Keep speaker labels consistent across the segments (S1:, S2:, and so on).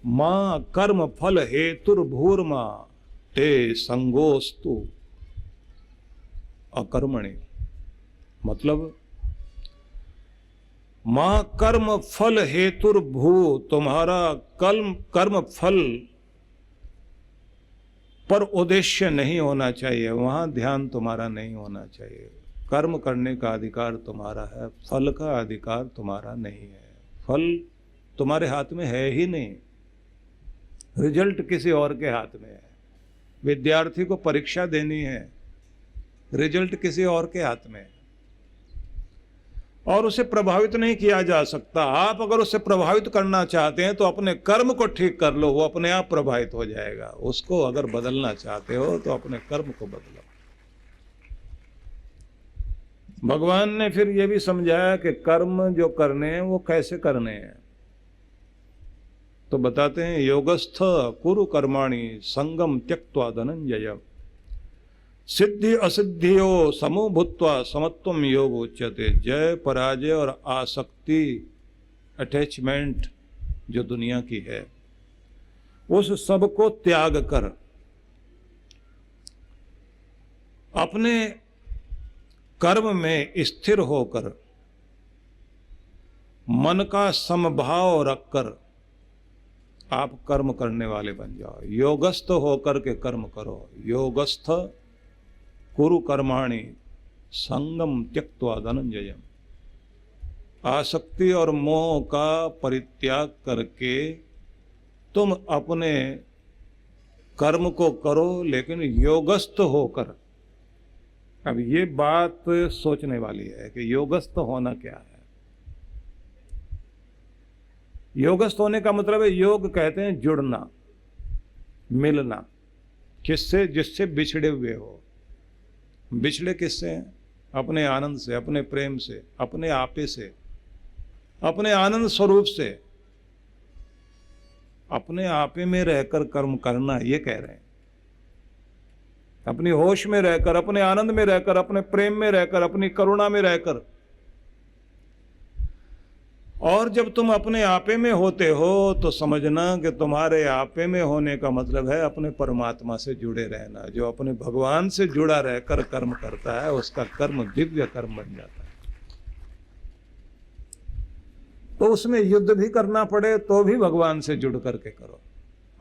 S1: मां कर्म फल हेतुर्भूर्मा ते संगोस्तु अकर्मणि। मतलब मां कर्म फल हेतुर्भू, तुम्हारा कर्म फल पर उद्देश्य नहीं होना चाहिए, वहां ध्यान तुम्हारा नहीं होना चाहिए। कर्म करने का अधिकार तुम्हारा है, फल का अधिकार तुम्हारा नहीं है। फल तुम्हारे हाथ में है ही नहीं, रिजल्ट किसी और के हाथ में है। विद्यार्थी को परीक्षा देनी है, रिजल्ट किसी और के हाथ में है और उसे प्रभावित नहीं किया जा सकता। आप अगर उसे प्रभावित करना चाहते हैं तो अपने कर्म को ठीक कर लो, वो अपने आप प्रभावित हो जाएगा। उसको अगर बदलना चाहते हो तो अपने कर्म को बदलो। भगवान ने फिर यह भी समझाया कि कर्म जो करने हैं वो कैसे करने हैं। तो बताते हैं योगस्थ कुरु कर्माणि संगम त्यक्त्वा धनंजय सिद्धि असिद्धियो समो भूत्वा समत्वम योग उच्यते। जय पराजय और आसक्ति अटैचमेंट जो दुनिया की है उस सब को त्याग कर अपने कर्म में स्थिर होकर मन का समभाव रखकर आप कर्म करने वाले बन जाओ। योगस्थ होकर के कर्म करो। योगस्थ कुरु कर्माणि संगम त्यक्त्वा धनंजयम। आसक्ति और मोह का परित्याग करके तुम अपने कर्म को करो, लेकिन योगस्थ होकर। अब ये बात सोचने वाली है कि योगस्थ होना क्या है। योगस्थ होने का मतलब है, योग कहते हैं जुड़ना, मिलना। किससे? जिससे बिछड़े हुए हो। बिछड़े किससे हैं? अपने आनंद से, अपने प्रेम से, अपने आपे से, अपने आनंद स्वरूप से। अपने आपे में रहकर कर्म करना, ये कह रहे हैं। अपनी होश में रहकर, अपने आनंद में रहकर, अपने प्रेम में रहकर, अपनी करुणा में रहकर। और जब तुम अपने आपे में होते हो तो समझना कि तुम्हारे आपे में होने का मतलब है अपने परमात्मा से जुड़े रहना। जो अपने भगवान से जुड़ा रहकर कर्म करता है उसका कर्म दिव्य कर्म बन जाता है। तो उसमें युद्ध भी करना पड़े तो भी भगवान से जुड़ करके करो।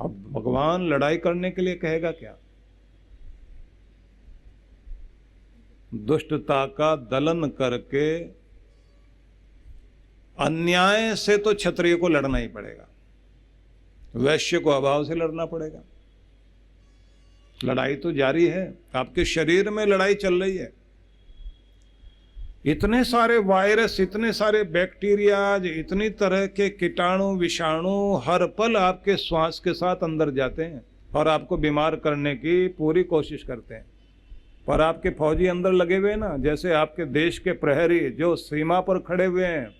S1: अब भगवान लड़ाई करने के लिए कहेगा क्या? दुष्टता का दलन करके अन्याय से तो क्षत्रिय को लड़ना ही पड़ेगा, वैश्य को अभाव से लड़ना पड़ेगा। लड़ाई तो जारी है, आपके शरीर में लड़ाई चल रही है। इतने सारे वायरस, इतने सारे बैक्टीरिया, इतनी तरह के कीटाणु विषाणु हर पल आपके श्वास के साथ अंदर जाते हैं और आपको बीमार करने की पूरी कोशिश करते हैं। पर आपके फौजी अंदर लगे हुए ना, जैसे आपके देश के प्रहरी जो सीमा पर खड़े हुए हैं,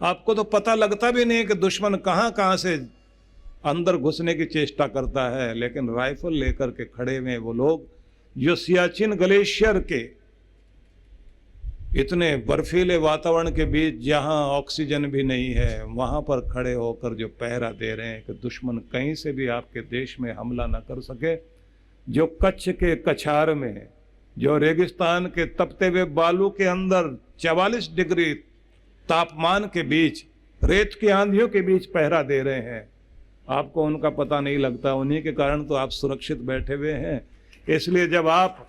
S1: आपको तो पता लगता भी नहीं कि दुश्मन कहां कहां से अंदर घुसने की चेष्टा करता है, लेकिन राइफल लेकर के खड़े हुए वो लोग जो सियाचिन ग्लेशियर के इतने बर्फीले वातावरण के बीच जहां ऑक्सीजन भी नहीं है, वहां पर खड़े होकर जो पहरा दे रहे हैं कि दुश्मन कहीं से भी आपके देश में हमला न कर सके। जो कच्छ के कछार में, जो रेगिस्तान के तपते हुए बालू के अंदर 44 डिग्री तापमान के बीच, रेत की आंधियों के बीच पहरा दे रहे हैं, आपको उनका पता नहीं लगता। उन्हीं के कारण तो आप सुरक्षित बैठे हुए हैं। इसलिए जब आप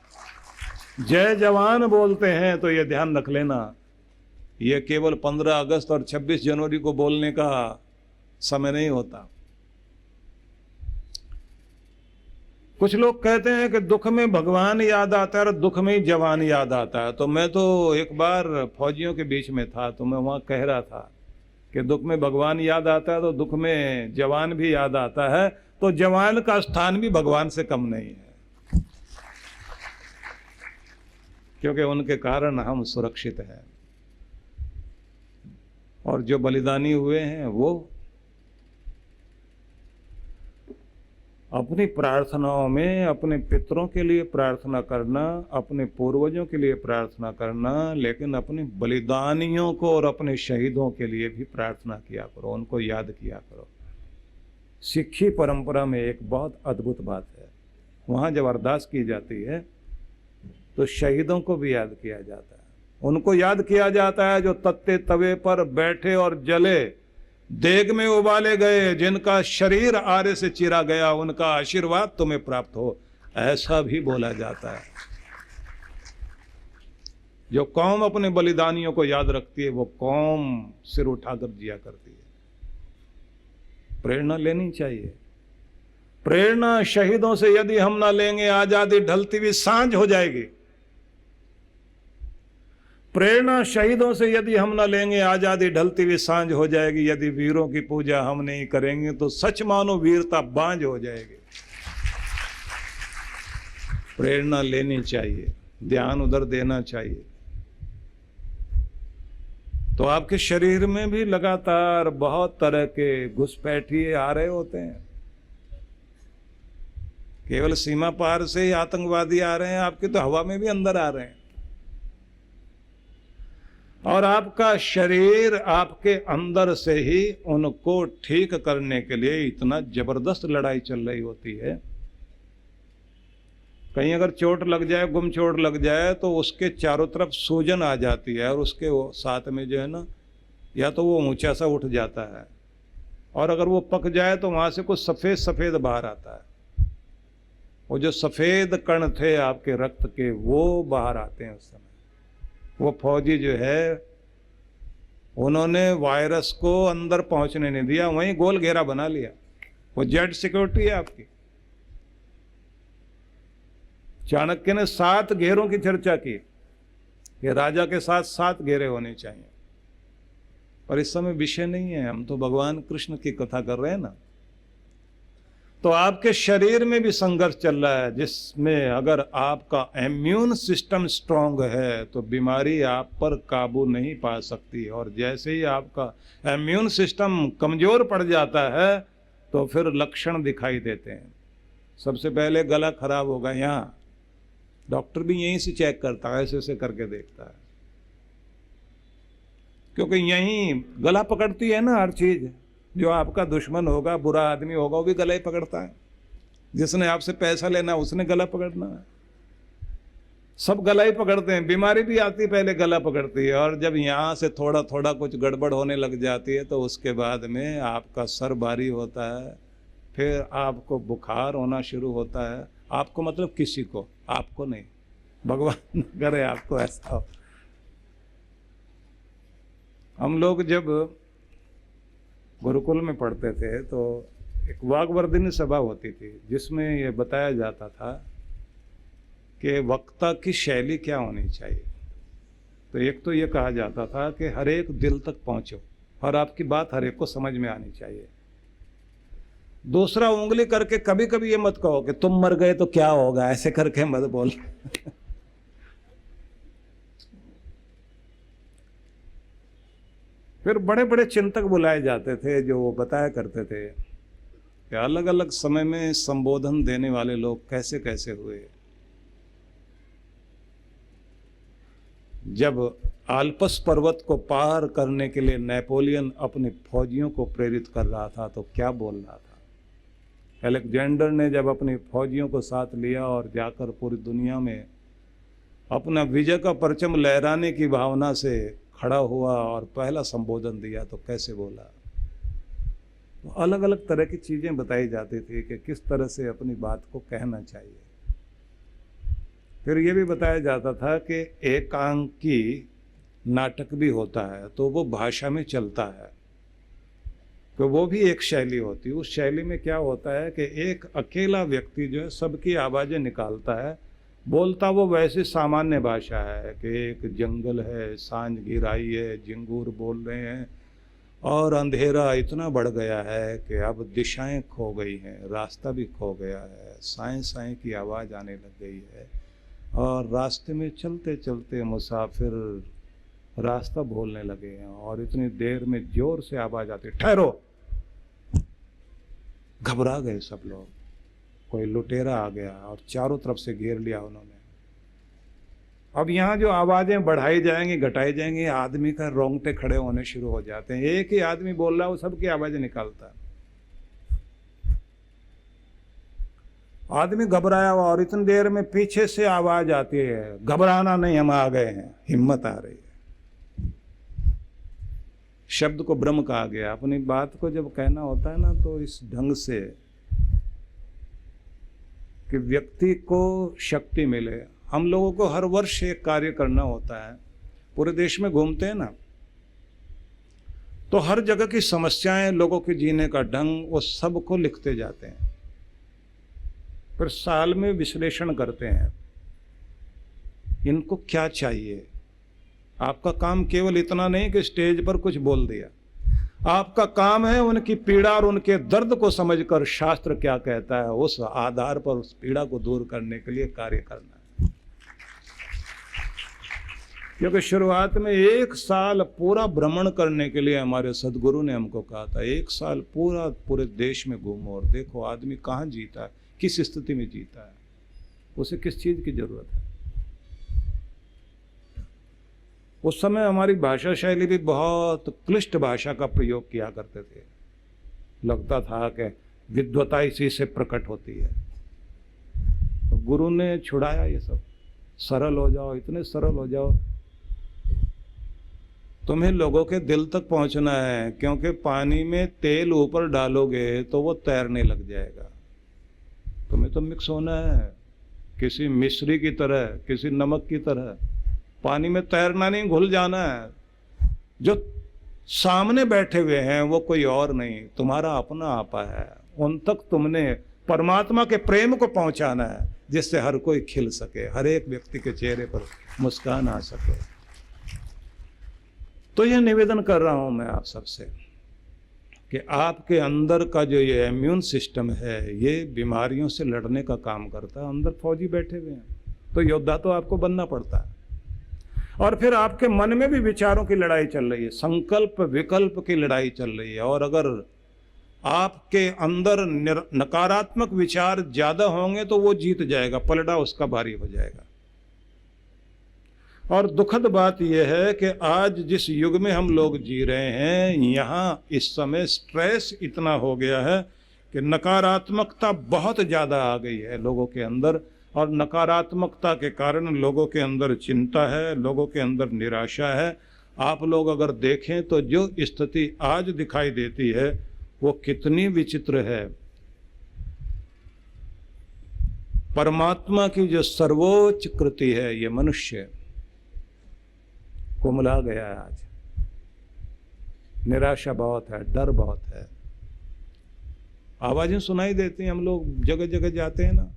S1: जय जवान बोलते हैं तो ये ध्यान रख लेना, ये केवल 15 अगस्त और 26 जनवरी को बोलने का समय नहीं होता। कुछ लोग कहते हैं कि दुख में भगवान याद आता है और दुख में ही जवान याद आता है। तो मैं तो एक बार फौजियों के बीच में था, तो मैं वहां कह रहा था कि दुख में भगवान याद आता है तो दुख में जवान भी याद आता है। तो जवान का स्थान भी भगवान से कम नहीं है, क्योंकि उनके कारण हम सुरक्षित हैं। और जो बलिदानी हुए हैं वो अपनी प्रार्थनाओं में अपने पितरों के लिए प्रार्थना करना, अपने पूर्वजों के लिए प्रार्थना करना, लेकिन अपने बलिदानियों को और अपने शहीदों के लिए भी प्रार्थना किया करो, उनको याद किया करो। सिखी परंपरा में एक बहुत अद्भुत बात है, वहाँ जब अरदास की जाती है तो शहीदों को भी याद किया जाता है। उनको याद किया जाता है जो तत्ते तवे पर बैठे और जले, देग में उबाले गए, जिनका शरीर आरे से चीरा गया, उनका आशीर्वाद तुम्हें प्राप्त हो, ऐसा भी बोला जाता है। जो कौम अपने बलिदानियों को याद रखती है वो कौम सिर उठाकर जिया करती है। प्रेरणा लेनी चाहिए। प्रेरणा शहीदों से यदि हम ना लेंगे, आजादी ढलती हुई सांझ हो जाएगी। प्रेरणा शहीदों से यदि हम ना लेंगे, आजादी ढलती हुई सांझ हो जाएगी। यदि वीरों की पूजा हम नहीं करेंगे तो सच मानो वीरता बांझ हो जाएगी। प्रेरणा लेनी चाहिए, ध्यान उधर देना चाहिए। तो आपके शरीर में भी लगातार बहुत तरह के घुसपैठिए आ रहे होते हैं। केवल सीमा पार से ही आतंकवादी आ रहे हैं, आपके तो हवा में भी अंदर आ रहे हैं। और आपका शरीर आपके अंदर से ही उनको ठीक करने के लिए इतना जबरदस्त लड़ाई चल रही होती है। कहीं अगर चोट लग जाए, गुम चोट लग जाए, तो उसके चारों तरफ सूजन आ जाती है और उसके साथ में जो है ना, या तो वो ऊंचा सा उठ जाता है, और अगर वो पक जाए तो वहां से कुछ सफेद सफेद बाहर आता है। वो जो सफेद कण थे आपके रक्त के, वो बाहर आते हैं उस समय। वो फौजी जो है, उन्होंने वायरस को अंदर पहुंचने नहीं दिया, वहीं गोल घेरा बना लिया। वो जेड सिक्योरिटी है आपकी। चाणक्य ने 7 घेरों की चर्चा की कि राजा के साथ 7 घेरे होने चाहिए, पर इस समय विषय नहीं है, हम तो भगवान कृष्ण की कथा कर रहे हैं ना। तो आपके शरीर में भी संघर्ष चल रहा है, जिसमें अगर आपका इम्यून सिस्टम स्ट्रांग है तो बीमारी आप पर काबू नहीं पा सकती, और जैसे ही आपका इम्यून सिस्टम कमजोर पड़ जाता है तो फिर लक्षण दिखाई देते हैं। सबसे पहले गला खराब होगा, यहाँ डॉक्टर भी यहीं से चेक करता है, ऐसे ऐसे करके देखता है, क्योंकि यहीं गला पकड़ती है ना हर चीज। जो आपका दुश्मन होगा, बुरा आदमी होगा, वो भी गला ही पकड़ता है। जिसने आपसे पैसा लेना उसने गला पकड़ना है। सब गला ही पकड़ते हैं। बीमारी भी आती पहले गला पकड़ती है, और जब यहाँ से थोड़ा थोड़ा कुछ गड़बड़ होने लग जाती है तो उसके बाद में आपका सर भारी होता है, फिर आपको बुखार होना शुरू होता है। आपको मतलब किसी को, आपको नहीं, भगवान न करे आपको ऐसा हो। हम लोग जब गुरुकुल में पढ़ते थे तो एक वागवर्धिनी सभा होती थी, जिसमें यह बताया जाता था कि वक्ता की शैली क्या होनी चाहिए। तो एक तो ये कहा जाता था कि हर एक दिल तक पहुंचो और आपकी बात हर एक को समझ में आनी चाहिए। दूसरा, उंगली करके कभी कभी ये मत कहो कि तुम मर गए तो क्या होगा, ऐसे करके मत बोल। फिर बड़े बड़े चिंतक बुलाए जाते थे जो वो बताया करते थे कि अलग अलग समय में संबोधन देने वाले लोग कैसे कैसे हुए। जब आल्पस पर्वत को पार करने के लिए नेपोलियन अपने फौजियों को प्रेरित कर रहा था तो क्या बोल रहा था। अलेक्जेंडर ने जब अपने फौजियों को साथ लिया और जाकर पूरी दुनिया में अपना विजय का परचम लहराने की भावना से खड़ा हुआ और पहला संबोधन दिया तो कैसे बोला। तो अलग अलग तरह की चीजें बताई जाती थी कि किस तरह से अपनी बात को कहना चाहिए। फिर ये भी बताया जाता था कि एकांकी नाटक भी होता है तो वो भाषा में चलता है, तो वो भी एक शैली होती है। उस शैली में क्या होता है कि एक अकेला व्यक्ति जो है सबकी आवाज़ें निकालता है, बोलता वो वैसे सामान्य भाषा है कि एक जंगल है, सांझ घिर आई है, झिंगूर बोल रहे हैं और अंधेरा इतना बढ़ गया है कि अब दिशाएं खो गई हैं, रास्ता भी खो गया है, साएं साएं की आवाज़ आने लग गई है और रास्ते में चलते चलते मुसाफिर रास्ता भूलने लगे हैं और इतनी देर में जोर से आवाज़ आती, ठहरो। घबरा गए सब लोग, कोई लुटेरा आ गया और चारों तरफ से घेर लिया उन्होंने। अब यहाँ जो आवाज़ें बढ़ाई जाएंगी घटाई जाएंगी, आदमी का रोंगटे खड़े होने शुरू हो जाते हैं। एक ही आदमी बोल रहा है, वो सबकी आवाज़ें निकालता है। आदमी घबराया हुआ और इतनी देर में पीछे से आवाज आती है, घबराना नहीं, हम आ गए हैं, हिम्मत आ रही है। शब्द को ब्रह्म कहा गया। अपनी बात को जब कहना होता है ना तो इस ढंग से कि व्यक्ति को शक्ति मिले। हम लोगों को हर वर्ष एक कार्य करना होता है। पूरे देश में घूमते हैं ना, तो हर जगह की समस्याएं, लोगों के जीने का ढंग, वो सबको लिखते जाते हैं। फिर साल में विश्लेषण करते हैं, इनको क्या चाहिए। आपका काम केवल इतना नहीं कि स्टेज पर कुछ बोल दिया, आपका काम है उनकी पीड़ा और उनके दर्द को समझकर शास्त्र क्या कहता है उस आधार पर उस पीड़ा को दूर करने के लिए कार्य करना है। क्योंकि शुरुआत में 1 साल पूरा भ्रमण करने के लिए हमारे सदगुरु ने हमको कहा था, 1 साल पूरा पूरे देश में घूमो और देखो आदमी कहाँ जीता है, किस स्थिति में जीता है, उसे किस चीज की जरूरत है। उस समय हमारी भाषा शैली भी बहुत क्लिष्ट भाषा का प्रयोग किया करते थे। लगता था कि विद्वता इसी से प्रकट होती है। तो गुरु ने छुड़ाया ये सब, सरल हो जाओ, इतने सरल हो जाओ। तुम्हें लोगों के दिल तक पहुंचना है, क्योंकि पानी में तेल ऊपर डालोगे तो वो तैरने लग जाएगा। तुम्हें तो मिक्स होना है किसी मिश्री की तरह, किसी नमक की तरह। पानी में तैरना नहीं, घुल जाना है। जो सामने बैठे हुए हैं वो कोई और नहीं, तुम्हारा अपना आपा है। उन तक तुमने परमात्मा के प्रेम को पहुंचाना है, जिससे हर कोई खिल सके, हर एक व्यक्ति के चेहरे पर मुस्कान आ सके। तो यह निवेदन कर रहा हूं मैं आप सबसे कि आपके अंदर का जो ये इम्यून सिस्टम है, ये बीमारियों से लड़ने का काम करता है। अंदर फौजी बैठे हुए हैं, तो योद्धा तो आपको बनना पड़ता है। और फिर आपके मन में भी विचारों की लड़ाई चल रही है, संकल्प विकल्प की लड़ाई चल रही है। और अगर आपके अंदर नकारात्मक विचार ज्यादा होंगे तो वो जीत जाएगा, पलड़ा उसका भारी हो जाएगा। और दुखद बात यह है कि आज जिस युग में हम लोग जी रहे हैं, यहाँ इस समय स्ट्रेस इतना हो गया है कि नकारात्मकता बहुत ज़्यादा आ गई है लोगों के अंदर। और नकारात्मकता के कारण लोगों के अंदर चिंता है, लोगों के अंदर निराशा है। आप लोग अगर देखें तो जो स्थिति आज दिखाई देती है वो कितनी विचित्र है। परमात्मा की जो सर्वोच्च कृति है, ये मनुष्य कुमला गया है आज। निराशा बहुत है, डर बहुत है। आवाजें सुनाई देती हैं, हम लोग जगह जगह जाते हैं ना,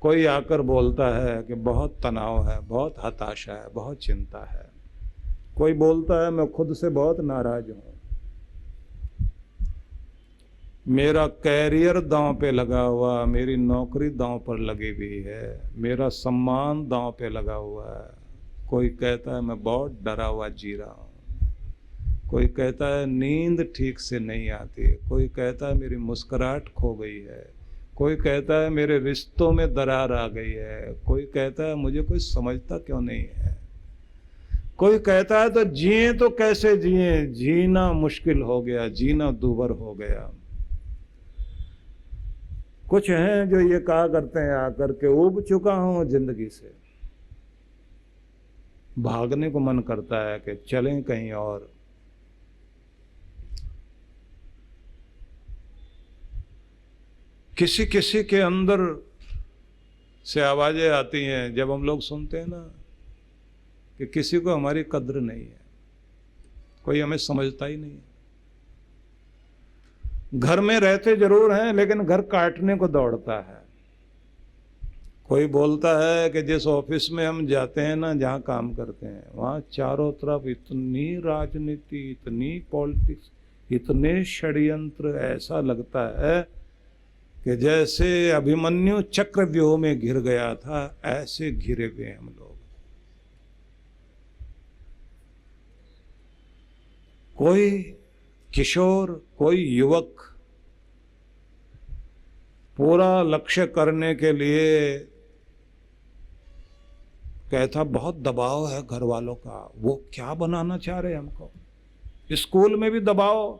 S1: कोई आकर बोलता है कि बहुत तनाव है, बहुत हताशा है, बहुत चिंता है। कोई बोलता है मैं खुद से बहुत नाराज हूं, मेरा कैरियर दांव पे लगा हुआ, मेरी नौकरी दांव पर लगी हुई है, मेरा सम्मान दांव पे लगा हुआ है। कोई कहता है मैं बहुत डरा हुआ जी रहा हूँ, कोई कहता है नींद ठीक से नहीं आती, कोई कहता है मेरी मुस्कुराहट खो गई है, कोई कहता है मेरे रिश्तों में दरार आ गई है, कोई कहता है मुझे कोई समझता क्यों नहीं है, कोई कहता है तो जिए तो कैसे जिए, जीना मुश्किल हो गया, जीना दूभर हो गया। कुछ हैं जो ये कहा करते हैं आकर के ऊब चुका हूं जिंदगी से, भागने को मन करता है कि चलें कहीं और। किसी किसी के अंदर से आवाजें आती हैं जब हम लोग सुनते हैं ना कि किसी को हमारी कद्र नहीं है, कोई हमें समझता ही नहीं है। घर में रहते जरूर हैं लेकिन घर काटने को दौड़ता है। कोई बोलता है कि जिस ऑफिस में हम जाते हैं ना, जहाँ काम करते हैं, वहाँ चारों तरफ इतनी राजनीति, इतनी पॉलिटिक्स, इतने षड्यंत्र, ऐसा लगता है कि जैसे अभिमन्यु चक्रव्यूह में घिर गया था, ऐसे घिरे हुए हम लोग। कोई किशोर, कोई युवक पूरा लक्ष्य करने के लिए कहता बहुत दबाव है घर वालों का। वो क्या बनाना चाह रहे हैं हमको? स्कूल में भी दबाव,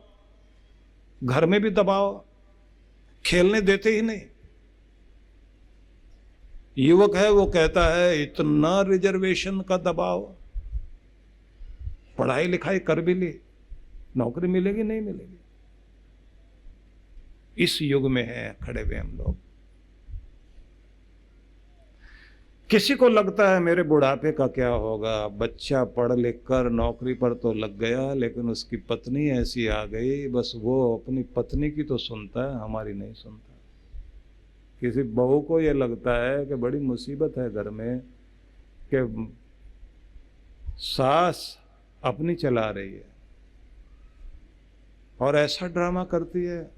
S1: घर में भी दबाव, खेलने देते ही नहीं। युवक है वो कहता है इतना रिजर्वेशन का दबाव, पढ़ाई लिखाई कर भी ली, नौकरी मिलेगी नहीं मिलेगी। इस युग में है खड़े हुए हम लोग। किसी को लगता है मेरे बुढ़ापे का क्या होगा, बच्चा पढ़ लिख कर नौकरी पर तो लग गया, लेकिन उसकी पत्नी ऐसी आ गई, बस वो अपनी पत्नी की तो सुनता है, हमारी नहीं सुनता। किसी बहू को ये लगता है कि बड़ी मुसीबत है घर में कि सास अपनी चला रही है, और ऐसा ड्रामा करती है,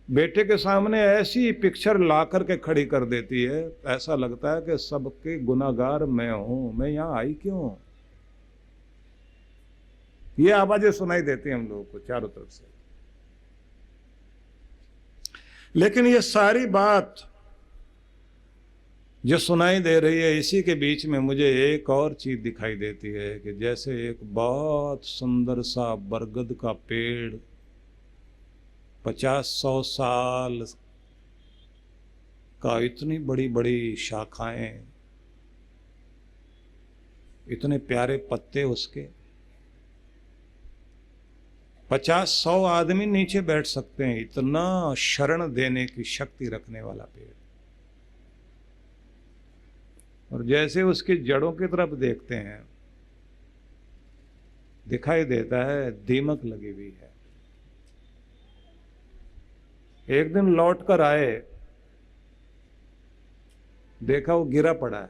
S1: बेटे के सामने ऐसी पिक्चर ला करके खड़ी कर देती है, ऐसा लगता है कि सबके गुनाहगार मैं हूं, मैं यहां आई क्यों। ये आवाजें सुनाई देती हैं हम लोगों को चारों तरफ से। लेकिन ये सारी बात जो सुनाई दे रही है, इसी के बीच में मुझे एक और चीज दिखाई देती है कि जैसे एक बहुत सुंदर सा बरगद का पेड़ 50-100 साल का, इतनी बड़ी बड़ी शाखाएं, इतने प्यारे पत्ते उसके, 50-100 आदमी नीचे बैठ सकते हैं, इतना शरण देने की शक्ति रखने वाला पेड़। और जैसे उसकी जड़ों की तरफ देखते हैं, दिखाई देता है दीमक लगी हुई है। एक दिन लौट कर आए, देखा वो गिरा पड़ा है,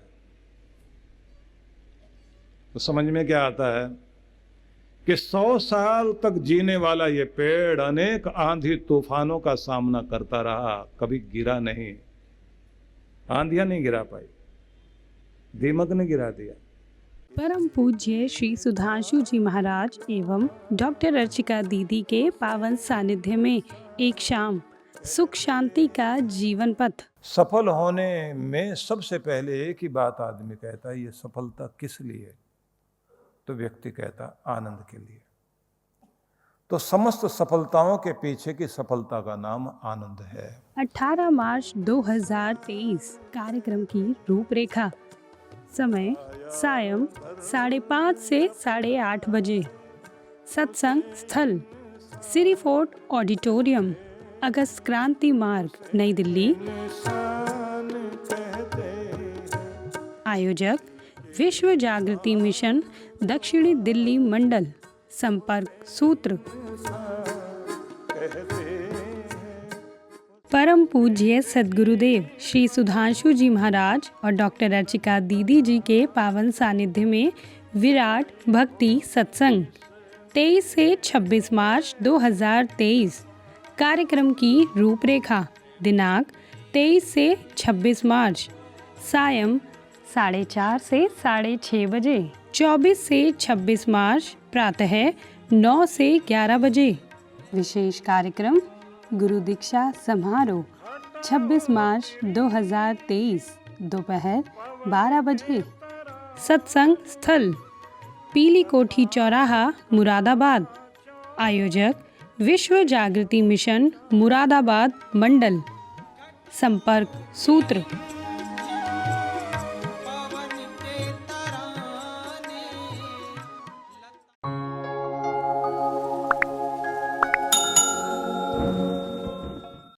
S1: तो समझ में क्या आता है कि 100 साल तक जीने वाला ये पेड़ अनेक आंधी तूफानों का सामना करता रहा, कभी गिरा नहीं। आंधियां नहीं गिरा पाई, दीमक ने गिरा दिया।
S2: परम पूज्य श्री सुधांशु जी महाराज एवं डॉक्टर अर्चिका दीदी के पावन सानिध्य में एक शाम, सुख शांति का जीवन पथ।
S1: सफल होने में सबसे पहले एक ही बात आदमी कहता है, ये सफलता किस लिए? तो व्यक्ति कहता आनंद के लिए। तो समस्त सफलताओं के पीछे की सफलता का नाम आनंद है।
S2: 18 मार्च 2023 कार्यक्रम की रूपरेखा। समय सायं 5:30 से 8:30 बजे। सत्संग स्थल सिरी फोर्ट ऑडिटोरियम, अगस्त क्रांति मार्ग, नई दिल्ली। आयोजक विश्व जागृति मिशन, दक्षिणी दिल्ली मंडल। संपर्क सूत्र परम पूज्य सद्गुरुदेव श्री सुधांशु जी महाराज और डॉक्टर अर्चिका दीदी जी के पावन सानिध्य में विराट भक्ति सत्संग 23 से 26 मार्च 2023। कार्यक्रम की रूपरेखा। दिनांक 23 से 26 मार्च, सायं 4:30 से 6:30 बजे। 24 से 26 मार्च प्रातः 9 से 11 बजे। विशेष कार्यक्रम गुरु दीक्षा समारोह 26 मार्च 2023 दोपहर 12 बजे। सत्संग स्थल पीली कोठी चौराहा, मुरादाबाद। आयोजक विश्व जागृति मिशन, मुरादाबाद मंडल। संपर्क सूत्र